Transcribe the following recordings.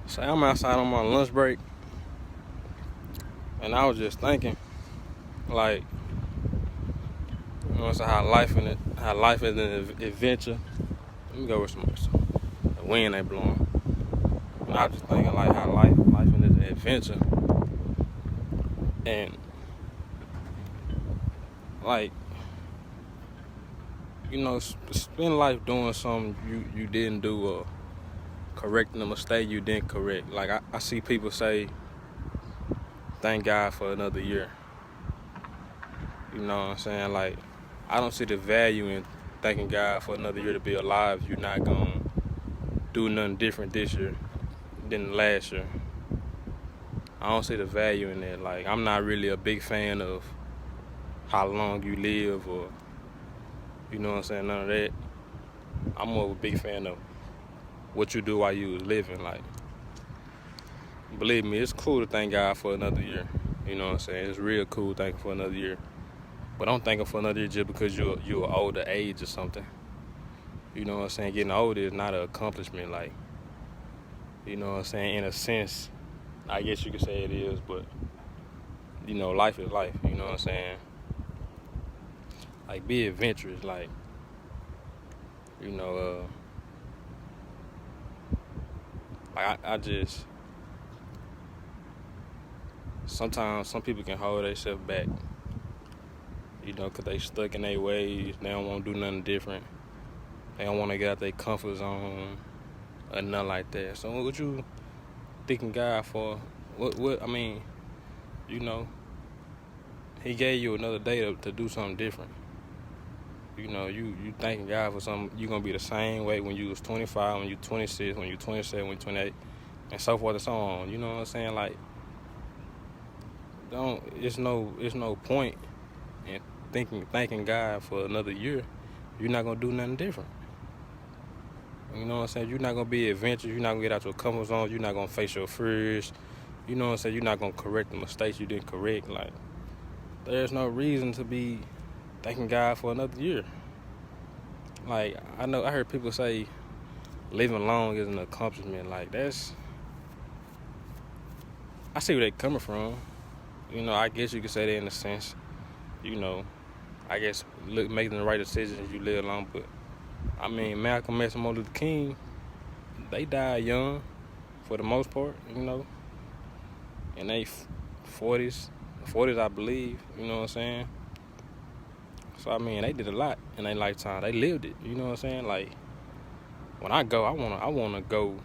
Say I'm outside on my lunch break, and I was just thinking, like, it's how life is an adventure. Let me go with some the wind ain't blowing. And I was just thinking, like, how life is an adventure, and like, spend life doing something you didn't do or correcting a mistake you didn't correct. Like I see people say, "Thank God for another year." You know what I'm saying? Like, I don't see the value in thanking God for another year to be alive. You're not gonna do nothing different this year than last year. I don't see the value in that. Like, I'm not really a big fan of how long you live or, you know what I'm saying, none of that. I'm more of a big fan of what you do while you was living. Like, believe me, it's cool to thank God for another year. You know what I'm saying? It's real cool thanking for another year. But don't thank him for another year just because you're older age or something. You know what I'm saying? Getting older is not an accomplishment. Like, you know what I'm saying? In a sense, I guess you could say it is, but, life is life. You know what I'm saying? Like, be adventurous. Like, you know, I just, sometimes some people can hold themselves back, because they stuck in their ways. They don't want to do nothing different. They don't want to get out their comfort zone or nothing like that. So what you thanking God for? What I mean, he gave you another day to do something different. You thanking God for something. You're going to be the same way when you was 25, when you 26, when you 27, when you 28, and so forth and so on. You know what I'm saying? Like, it's no point in thanking God for another year. You're not going to do nothing different. You know what I'm saying? You're not going to be adventurous. You're not going to get out your comfort zone. You're not going to face your fears. You know what I'm saying? You're not going to correct the mistakes you didn't correct. Like, there's no reason to be thanking God for another year. Like, I heard people say living long is an accomplishment. Like, I see where they coming from. I guess you could say that in a sense. I guess making the right decisions as you live long. But, I mean, Malcolm X and Martin Luther King, they died young for the most part, in their 40s, I believe, you know what I'm saying? So, I mean, they did a lot in their lifetime. They lived it, you know what I'm saying? Like, when I go, I wanna go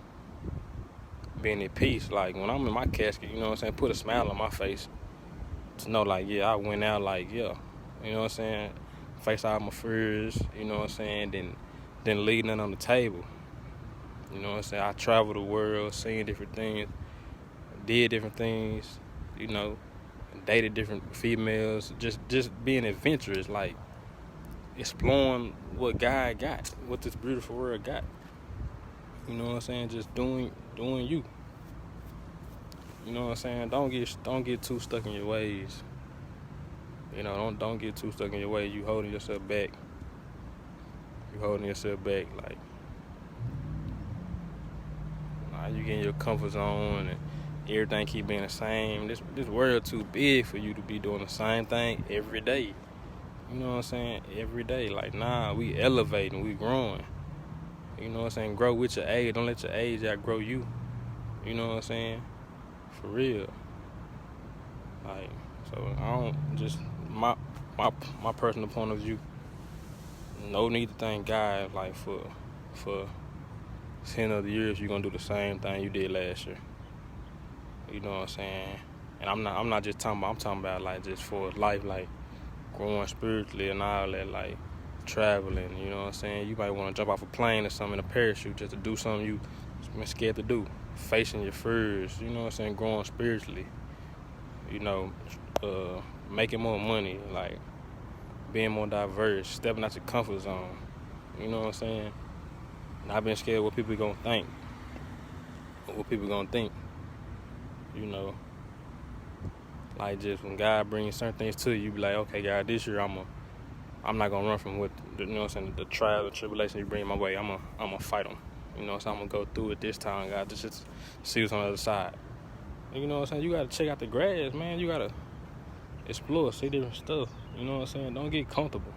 being at peace. Like, when I'm in my casket, you know what I'm saying, put a smile on my face to know, like, yeah, I went out, like, yeah, you know what I'm saying, face all my fears, you know what I'm saying, then leave nothing on the table. You know what I'm saying? I traveled the world, seen different things, did different things, dated different females, just being adventurous, like, exploring what God got, what this beautiful world got. You know what I'm saying? Just doing you. You know what I'm saying? Don't get too stuck in your ways. Don't get too stuck in your ways. You holding yourself back. Like, you get in your comfort zone and everything keep being the same. This world too big for you to be doing the same thing every day. You know what I'm saying? Every day. Like, nah, we elevating, we growing. You know what I'm saying? Grow with your age. Don't let your age outgrow you. You know what I'm saying? For real. Like, so I don't just my personal point of view. No need to thank God like for 10 other years you're gonna do the same thing you did last year. You know what I'm saying? And I'm not just talking about, I'm talking about like just for life, like growing spiritually and all that, like traveling, you know what I'm saying? You might want to jump off a plane or something in a parachute just to do something you've been scared to do. Facing your fears, you know what I'm saying? Growing spiritually, making more money, like being more diverse, stepping out your comfort zone, you know what I'm saying? Not being scared of what people gonna think, or what people gonna think, like just when God brings certain things to you, be like, okay, God, this year I'm not gonna run from what, you know what I'm saying, the trials and tribulations you bring my way. I'm gonna fight them. You know, so I'm gonna go through it this time, God, to just see what's on the other side. And you know what I'm saying? You gotta check out the grass, man. You gotta explore, see different stuff. You know what I'm saying? Don't get comfortable.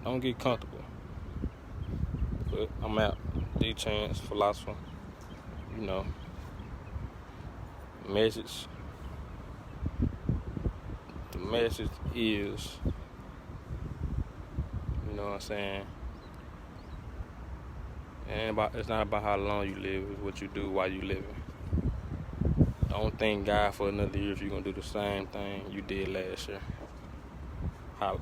Don't get comfortable. But I'm out. D-Chance, philosopher. You know, message. The message is, you know what I'm saying? It's not about how long you live, it's what you do while you living. Don't thank God for another year if you're gonna do the same thing you did last year. Holla.